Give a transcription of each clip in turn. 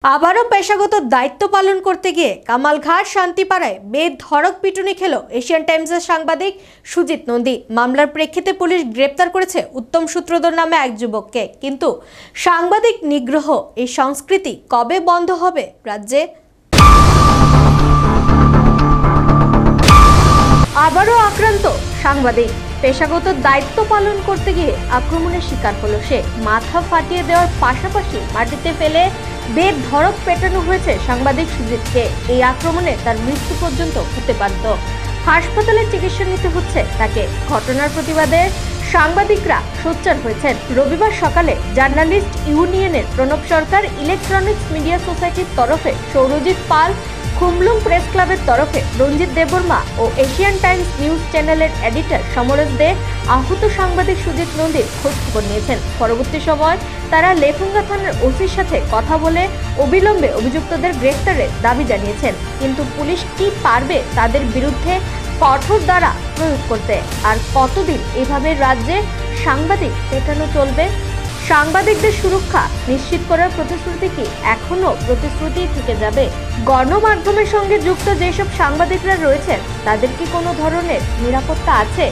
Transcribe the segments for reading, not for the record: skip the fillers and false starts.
আবারও পেশাগত দায়িত্ব পালন করতে গিয়ে কামালঘাট শান্তিপাড়ায় বেধড়ক পিটুনি খেল এশিয়ান টাইমসের সাংবাদিক সুজিত নন্দী। মামলার প্রেক্ষিতে পুলিশ গ্রেপ্তার করেছে উত্তম সূত্রধর নামে এক যুবককে। কিন্তু সাংবাদিক নিগ্রহ এই সংস্কৃতি কবে বন্ধ হবে রাজ্যে? আবারও আক্রান্ত সাংবাদিক। পেশাগত দায়িত্ব পালন করতে গিয়ে আক্রমণের শিকার হলো সে। মাথা ফাটিয়ে দেওয়ার পাশাপাশি মাটিতে ফেলে বেধড়ক পেটানো হয়েছে সাংবাদিক সুজিতকে। এই আক্রমণে তার মৃত্যু পর্যন্ত হতে পারত। হাসপাতালে চিকিৎসা নিতে হচ্ছে তাকে। ঘটনার প্রতিবাদে সাংবাদিকরা সোচ্চার হয়েছেন। রবিবার সকালে জার্নালিস্ট ইউনিয়নের প্রণব সরকার, ইলেকট্রনিক্স মিডিয়া সোসাইটির তরফে সৌরজিৎ পাল, খুমলুং প্রেস ক্লাবের তরফে রঞ্জিত দেববর্মা ও এশিয়ান টাইমস নিউজ চ্যানেলের এডিটর সমরেশ দে আহত সাংবাদিক সুজিত নন্দীর খোঁজখবর নিয়েছেন। পরবর্তী সময় তারা লেফুঙ্গা থানার ওসির সাথে কথা বলে অবিলম্বে অভিযুক্তদের গ্রেফতারের দাবি জানিয়েছেন। কিন্তু পুলিশ কি পারবে তাদের বিরুদ্ধে কঠোর দ্বারা প্রয়োগ করতে? আর কতদিন এভাবে রাজ্যে সাংবাদিক পেটানো চলবে? সাংবাদিকদের সুরক্ষা নিশ্চিত করার প্রতিশ্রুতি কি এখনো প্রতিশ্রুতি থেকে যাবে? গণমাধ্যমের সঙ্গে যুক্ত যেসব সাংবাদিকরা রয়েছেন তাদের কি কোনো ধরনের নিরাপত্তা আছে?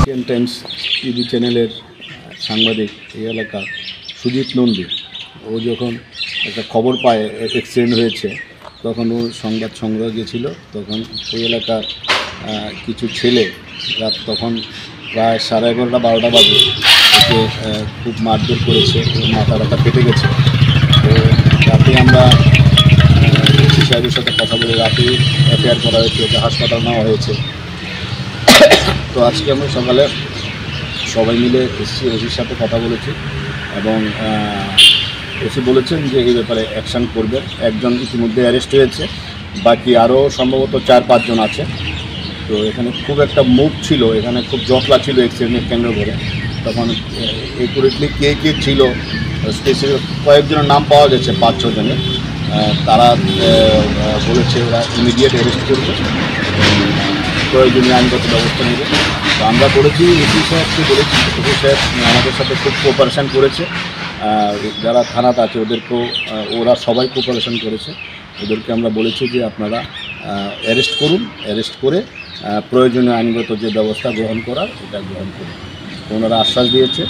এশিয়ান টাইমস টিভি চ্যানেলের সাংবাদিক এই এলাকা সুজিত নন্দী, ও যখন একটা খবর পায় অ্যাক্সিডেন্ট হয়েছে, তখন ও সংবাদ সংগ্রহ গিয়েছিল। তখন এই এলাকার কিছু ছেলে রাত তখন প্রায় 11:30-12টা বাজে ওকে খুব মারধর করেছে, মাথা ফেটে গেছে। তো রাতে আমরা ওসি সাহেবের সাথে কথা বলে রাতে এফআইআর করা হয়েছে, ওকে হাসপাতাল নেওয়া হয়েছে। তো আজকে আমরা সকালে সবাই মিলে এসেছি, ওসির সাথে কথা বলেছি এবং ওসি বলেছেন যে এই ব্যাপারে অ্যাকশান করবেন। একজন ইতিমধ্যে অ্যারেস্ট হয়েছে, বাকি আরও সম্ভবত 4-5 জন আছে। তো এখানে খুব একটা মুভ ছিল, এখানে খুব জটলা ছিল অ্যাক্সিডেন্টের কেন্দ্র করে। তখন একুরেটলি কে কে ছিল স্পেসিফিক কয়েকজনের নাম পাওয়া গেছে, 5-6 জনের। তারা বলেছে ওরা ইমিডিয়েট অ্যারেস্ট করবে, প্রয়োজনীয় আইনগত ব্যবস্থা নেবে। তো আমরা করেছি, ওসি সাহেবকে বলেছি, ওসি সাহেব আমাদের সাথে খুব কোঅপারেশন করেছে। যারা থানাতে আছে ওদেরকেও ওরা সবাই কোঅপারেশন করেছে। ওদেরকে আমরা বলেছি যে আপনারা অ্যারেস্ট করুন, অ্যারেস্ট করে প্রয়োজনীয় আইনগত যে ব্যবস্থা গ্রহণ করার এটা গ্রহণ করুন। ওনারা আশ্বাস দিয়েছে।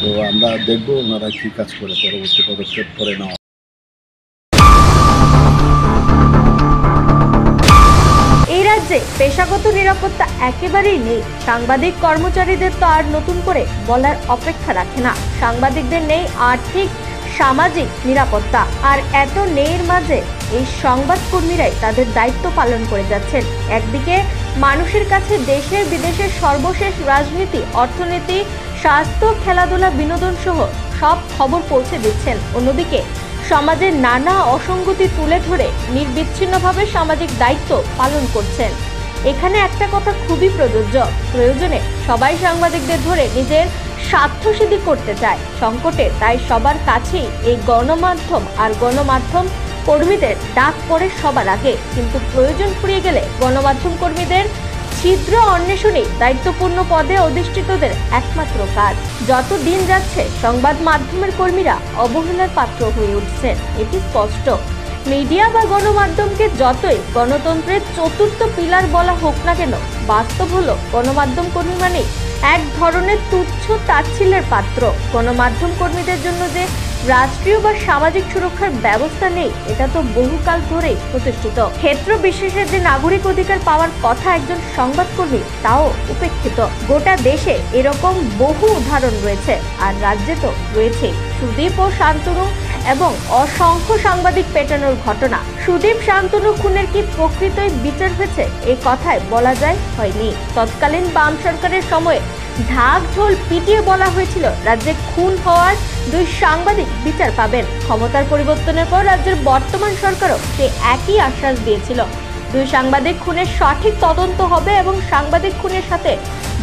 তো আমরা দেখব ওনারা কী কাজ করে, পরবর্তী পদক্ষেপ করে নেওয়া। এই রাজ্যে পেশাগত নিরাপত্তা একেবারেই নেই। সাংবাদিক কর্মচারীদের তো আর নতুন করে বলার অপেক্ষা রাখে না। সাংবাদিকদের নেই আর্থিক সামাজিক নিরাপত্তা। আর এত নেইর মাঝে এই সংবাদকর্মীরাই তাদের দায়িত্ব পালন করে যাচ্ছেন। একদিকে মানুষের কাছে দেশের বিদেশের সর্বশেষ রাজনীতি, অর্থনীতি, স্বাস্থ্য, খেলাধুলা, বিনোদন সহ সব খবর পৌঁছে দিচ্ছেন। অন্যদিকে সমাজের নানা অসঙ্গতি তুলে ধরে নির্বিচ্ছিন্নভাবে সামাজিক দায়িত্ব পালন করছেন। এখানে একটা কথা খুবই প্রযোজ্য, প্রয়োজনে সবাই সাংবাদিকদের ধরে নিজের স্বার্থসিদ্ধি করতে চায় সংকটে। তাই সবার কাছেই এই গণমাধ্যম আর গণমাধ্যম কর্মীদের ডাক পড়ে সবার আগে। কিন্তু প্রয়োজন ফুরিয়ে গেলে গণমাধ্যম কর্মীদের ছিদ্র অন্বেষণেই দায়িত্বপূর্ণ পদে অধিষ্ঠিতদের একমাত্র কাজ। যত দিন যাচ্ছে সংবাদ মাধ্যমের কর্মীরা অবহেলার পাত্র হয়ে উঠছেন, এটি স্পষ্ট। মিডিয়া বা গণমাধ্যমকে যতই গণতন্ত্রের চতুর্থ পিলার বলা হোক না কেন, বাস্তব হলো গণমাধ্যম কর্মী মানেই এক ধরনের তুচ্ছ তাচ্ছিল্যের পাত্র। গণমাধ্যম কর্মীদের জন্য যে রাষ্ট্রীয় বা সামাজিক সুরক্ষার ব্যবস্থা নেই, এটা তো বহুকাল ধরেই প্রতিষ্ঠিত। ক্ষেত্র বিশেষের যে নাগরিক অধিকার পাওয়ার কথা একজন সংবাদকর্মী, তাও উপেক্ষিত। গোটা দেশে এরকম বহু উদাহরণ রয়েছে, আর রাজ্যে তো রয়েছেই। সুদীপ ও শান্তনু এবং অসংখ্য সাংবাদিক পেটানোর ঘটনা। সুদীপ শান্তনু খুনের কি প্রকৃতই বিচার হয়েছে? এই কথায় বলা যায় হয়নি। তৎকালীন বাম সরকারের সময়ে ঢাক ঢোল পিটিয়ে বলা হয়েছিল রাজ্যে খুন হওয়ার 2 সাংবাদিক বিচার পাবেন। ক্ষমতার পরিবর্তনের পর রাজ্যের বর্তমান সরকারও সে একই আশ্বাস দিয়েছিল, 2 সাংবাদিক খুনের সঠিক তদন্ত হবে এবং সাংবাদিক খুনের সাথে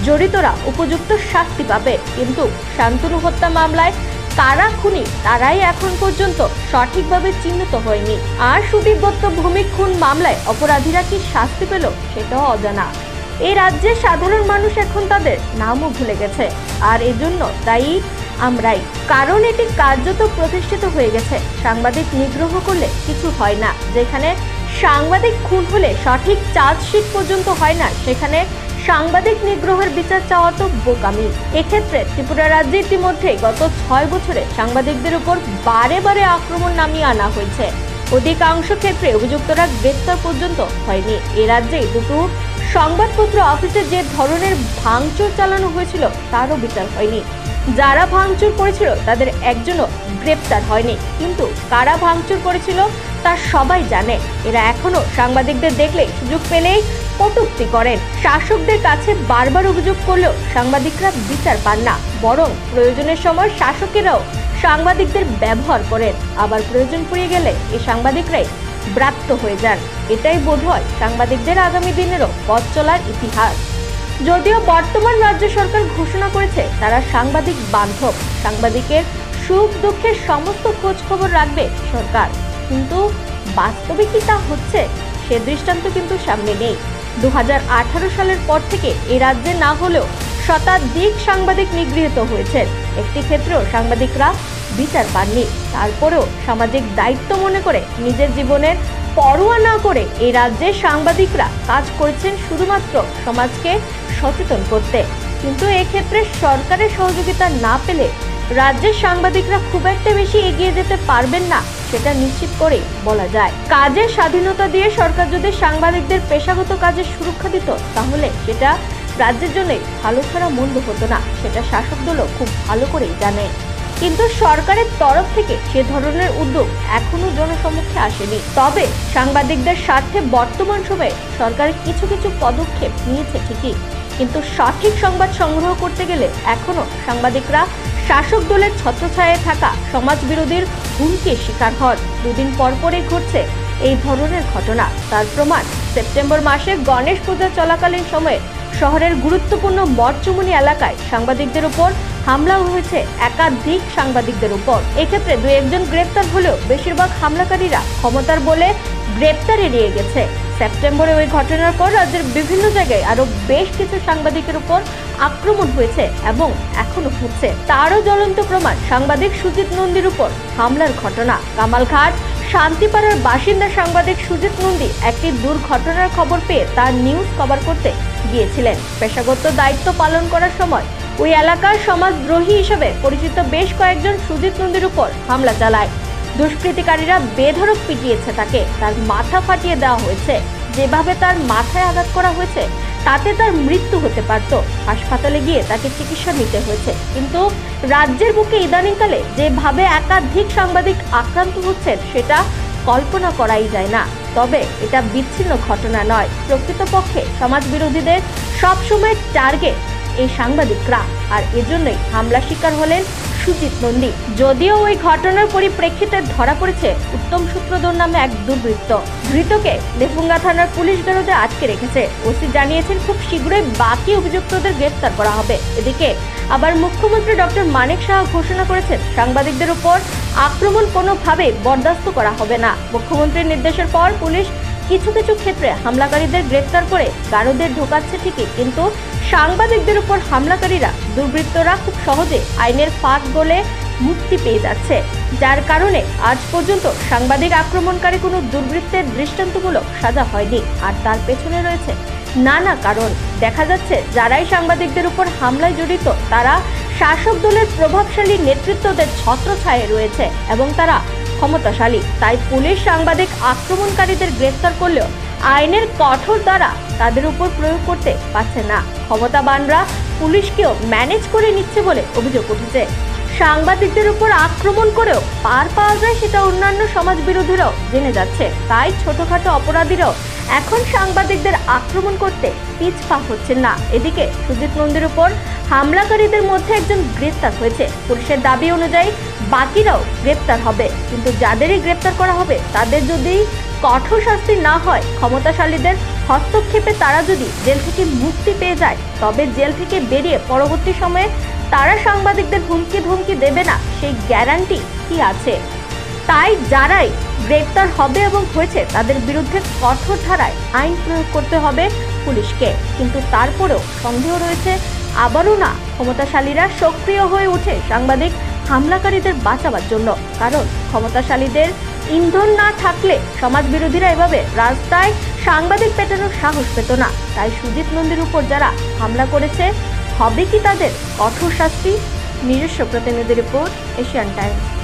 জড়িতরা উপযুক্ত শাস্তি পাবে। কিন্তু শান্তনু হত্যা মামলায় কারা খুনি তারাই এখন পর্যন্ত সঠিকভাবে চিহ্নিত হয়নি। আর সুদীপ দত্ত ভূমি খুন মামলায় অপরাধীরা কি শাস্তি পেল সেটাও অজানা। এই রাজ্যের সাধারণ মানুষ এখন তাদের নামও ভুলে গেছে। আর এজন্য দায়ী আমরাই, কারণ এটি কার্যত প্রতিষ্ঠিত হয়ে গেছে। সাংবাদিক নিগ্রহ করলে কিছু হয় না, যেখানে সাংবাদিক খুন হলে সঠিক চার্জশিট পর্যন্ত হয় না, সেখানে সাংবাদিক নিগ্রহের বিচার চাওয়া তো বোকামি। এক্ষেত্রে ত্রিপুরা রাজ্যে ইতিমধ্যে গত 6 বছরে সাংবাদিকদের উপর বারে বারে আক্রমণ নামিয়ে আনা হয়েছে। অধিকাংশ ক্ষেত্রে অভিযুক্তরা গ্রেপ্তার পর্যন্ত হয়নি। এ রাজ্যে দুটো সংবাদপত্র অফিসে যে ধরনের ভাঙচুর চালানো হয়েছিল তারও বিচার হয়নি। যারা ভাঙচুর করেছিল তাদের একজনও গ্রেপ্তার হয়নি, কিন্তু কারা ভাঙচুর করেছিল তা সবাই জানে। এরা এখনো সাংবাদিকদের দেখলে সুযোগ পেলেই কটূক্তি করেন। শাসকদের কাছে বারবার অভিযোগ করলেও সাংবাদিকরা বিচার পান না, বরং প্রয়োজনের সময় শাসকেরাও সাংবাদিকদের ব্যবহার করেন। আবার প্রয়োজন পড়ে গেলে এই সাংবাদিকরাই ব্রাত্য হয়ে যান। এটাই বোধহয় সাংবাদিকদের আগামী দিনেরও পথ চলার ইতিহাস। যদিও বর্তমান রাজ্য সরকার ঘোষণা করেছে তারা সাংবাদিক বান্ধব, সাংবাদিকের সুখ দুঃখের সমস্ত খোঁজ খবর রাখবে সরকার, কিন্তু বাস্তবে কি তা হচ্ছে সে দৃষ্টান্ত কিন্তু সামনে নেই। 2018 সালের পর থেকে এই রাজ্যে না হলেও শতাধিক সাংবাদিক নিগৃহীত হয়েছেন। একটি ক্ষেত্রেও সাংবাদিকরা বিচার পাননি। তারপরেও সামাজিক দায়িত্ব মনে করে নিজের জীবনের পরোয়া না করে এই রাজ্যে সাংবাদিকরা কাজ করেছেন শুধুমাত্র সমাজকে সচেতন করতে। কিন্তু এক্ষেত্রে সরকারের সহযোগিতা না পেলে রাজ্যের সাংবাদিকরা খুব একটা বেশি এগিয়ে যেতে পারবেন না, সেটা নিশ্চিত করেই বলা যায়। কাজের স্বাধীনতা দিয়ে সরকার যদি সাংবাদিকদের পেশাগত কাজের সুরক্ষা দিত, তাহলে সেটা রাজ্যের জন্য ভালো ছাড়া মন্দ হতো না, সেটা শাসক দলও খুব ভালো করেই জানে। কিন্তু সরকারের তরফ থেকে সে ধরনের উদ্যোগ এখনো জনসমক্ষে আসেনি। তবে সাংবাদিকদের স্বার্থে বর্তমান সময়ে সরকার কিছু কিছু পদক্ষেপ নিয়েছে ঠিকই, কিন্তু সঠিক সংবাদ সংগ্রহ করতে গেলে এখনো সাংবাদিকরা শাসক দলের ছত্রছায়ায় থাকা সমাজ বিরোধীর হুমকির শিকার হন। দুদিন পরপরই ঘটছে এই ধরনের ঘটনা। তার প্রমাণ সেপ্টেম্বর মাসে গণেশ পূজা চলাকালীন সময়ে শহরের গুরুত্বপূর্ণ মঠচুমনি এলাকায় সাংবাদিকদের উপর হামলা হয়েছে একাধিক সাংবাদিকদের উপর। এক্ষেত্রে 2-1 গ্রেপ্তার হলেও বেশিরভাগ হামলাকারীরা ক্ষমতার বলে গ্রেপ্তার এড়িয়ে গেছে। সেপ্টেম্বরে ওই ঘটনার পর রাজ্যের বিভিন্ন জায়গায় আরো বেশ কিছু সাংবাদিকের উপর আক্রমণ হয়েছে এবং এখনো হচ্ছে। তারও জ্বলন্ত প্রমাণ সাংবাদিক সুজিত নন্দীর উপর হামলার ঘটনা। কামালঘাট শান্তিপাড়ার বাসিন্দা সাংবাদিক সুজিত নন্দী একটি দুর্ঘটনার খবর পেয়ে তার নিউজ কভার করতে গিয়েছিলেন। পেশাগত দায়িত্ব পালন করার সময় ওই এলাকার সমাজদ্রোহী হিসেবে পরিচিত বেশ কয়েকজন সুজিত নন্দীর উপর হামলা চালায়। দুষ্কৃতিকারীরা বেধড়ক পিটিয়েছে তাকে, তার মাথা ফাটিয়ে দেওয়া হয়েছে। যেভাবে তার মাথায় আঘাত করা হয়েছে তাতে তার মৃত্যু হতে পারত। হাসপাতালে গিয়ে তাকে চিকিৎসা নিতে হয়েছে। কিন্তু রাজ্যের বুকে ইদানিংকালে যেভাবে একাধিক সাংবাদিক আক্রান্ত হচ্ছেন সেটা কল্পনা করাই যায় না। তবে এটা বিচ্ছিন্ন ঘটনা নয়, প্রকৃতপক্ষে সমাজ বিরোধীদের সবসময় টার্গেট এই সাংবাদিকরা, আর এজন্যই হামলা শিকার হলেন সুজিত নন্দী। যদিও ওই ঘটনার পরিপ্রেক্ষিতে ধরা পড়েছে উত্তম সূত্রধর নামে এক দুর্বৃত্ত। ধৃতকে লেফুঙ্গা থানার পুলিশ গারদে আটকে রেখেছে। ওসি জানিয়েছেন খুব শীঘ্রই বাকি অভিযুক্তদের গ্রেফতার করা হবে। এদিকে আবার মুখ্যমন্ত্রী ডক্টর মানিক সাহা ঘোষণা করেছেন সাংবাদিকদের উপর আক্রমণ কোনোভাবেই বরদাস্ত করা হবে না। মুখ্যমন্ত্রীর নির্দেশের পর পুলিশ কিছু কিছু ক্ষেত্রে হামলাকারীদের গ্রেফতার করে গারদে ঢোকাচ্ছে ঠিকই, কিন্তু সাংবাদিকদের উপর হামলাকারীরা দুর্বৃত্তরা খুব সহজে আইনের ফাঁক গলে মুক্তি পেয়ে যাচ্ছে, যার কারণে আজ পর্যন্ত সাংবাদিক আক্রমণকারী কোনো দুর্বৃত্তের দৃষ্টান্তমূলক সাজা হয়নি। আর তার পেছনে রয়েছে নানা কারণ। দেখা যাচ্ছে যারাই সাংবাদিকদের উপর হামলায় জড়িত তারা শাসক দলের প্রভাবশালী নেতৃত্বদের ছত্রছায়ায় রয়েছে এবং তারা ক্ষমতাশালী। তাই পুলিশ সাংবাদিক আক্রমণকারীদের গ্রেফতার করলেও আইনের কঠোর দ্বারা তাদের উপর প্রয়োগ করতে পারছে না। ক্ষমতাবানরা পুলিশকেও ম্যানেজ করে নিচ্ছে বলে অভিযোগ উঠেছে। সাংবাদিকদের উপর আক্রমণ করেও পার পাওয়া যায় সেটা অন্যান্য সমাজ বিরোধীরাও জেনে যাচ্ছে। তাই ছোটখাটো অপরাধীরাও এখন সাংবাদিকদের আক্রমণ করতে পিছপা হচ্ছেন না। এদিকে সুজিত নন্দীর উপর হামলাকারীদের মধ্যে একজন গ্রেপ্তার হয়েছে। পুলিশের দাবি অনুযায়ী বাকিরাও গ্রেপ্তার হবে, কিন্তু যাদেরই গ্রেপ্তার করা হবে তাদের যদি কঠোর শাস্তি না হয়, ক্ষমতাশালীদের হস্তক্ষেপে তারা যদি জেল থেকে মুক্তি পেয়ে যায়, তবে জেল থেকে বেরিয়ে পরবর্তী সময়ে তারা সাংবাদিকদের হুমকি ধমকি দেবে না সেই গ্যারান্টি কি আছে? তাই যারাই গ্রেপ্তার হবে এবং হয়েছে তাদের বিরুদ্ধে কঠোর ধারায় আইন প্রয়োগ করতে হবে পুলিশকে। কিন্তু তারপরেও সন্দেহ রয়েছে আবারও না ক্ষমতাশালীরা সক্রিয় হয়ে ওঠে সাংবাদিক হামলাকারীদের বাঁচাবার জন্য। কারণ ক্ষমতাশালীদের ইন্ধন না থাকলে সমাজবিরোধীরা এভাবে রাস্তায় সাংবাদিক পেটানোর সাহস পেত না। তাই সুজিত নন্দীর উপর যারা হামলা করেছে, হবে কি তাদের কঠোর শাস্তি? নিজস্ব প্রতিনিধি রিপোর্ট, এশিয়ান টাইমস।